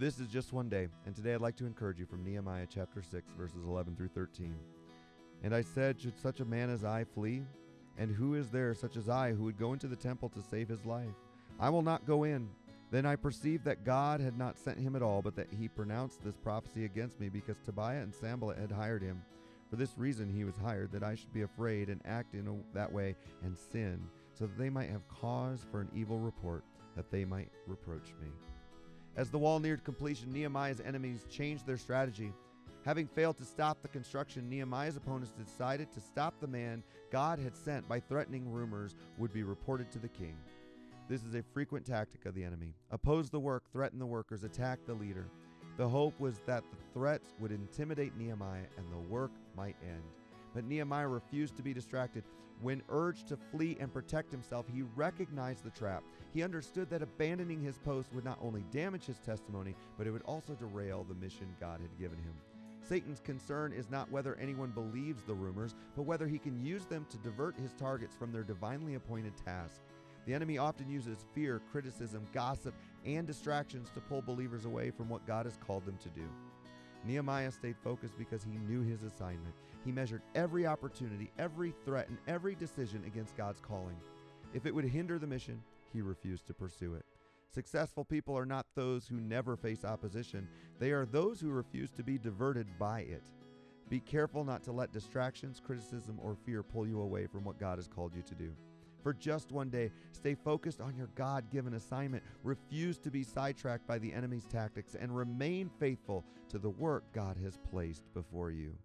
This is Just One Day, and today I'd like to encourage you from Nehemiah chapter 6, verses 11 through 13. And I said, should such a man as I flee? And who is there such as I who would go into the temple to save his life? I will not go in. Then I perceived that God had not sent him at all, but that he pronounced this prophecy against me, because Tobiah and Sanballat had hired him. For this reason he was hired, that I should be afraid and act in that way and sin, so that they might have cause for an evil report, that they might reproach me. As the wall neared completion, Nehemiah's enemies changed their strategy. Having failed to stop the construction, Nehemiah's opponents decided to stop the man God had sent by threatening rumors would be reported to the king. This is a frequent tactic of the enemy. Oppose the work, threaten the workers, attack the leader. The hope was that the threats would intimidate Nehemiah and the work might end. But Nehemiah refused to be distracted. When urged to flee and protect himself, he recognized the trap. He understood that abandoning his post would not only damage his testimony, but it would also derail the mission God had given him. Satan's concern is not whether anyone believes the rumors, but whether he can use them to divert his targets from their divinely appointed task. The enemy often uses fear, criticism, gossip, and distractions to pull believers away from what God has called them to do. Nehemiah stayed focused because he knew his assignment. He measured every opportunity, every threat, and every decision against God's calling. If it would hinder the mission, he refused to pursue it. Successful people are not those who never face opposition. They are those who refuse to be diverted by it. Be careful not to let distractions, criticism, or fear pull you away from what God has called you to do. For just one day, stay focused on your God-given assignment. Refuse to be sidetracked by the enemy's tactics and remain faithful to the work God has placed before you.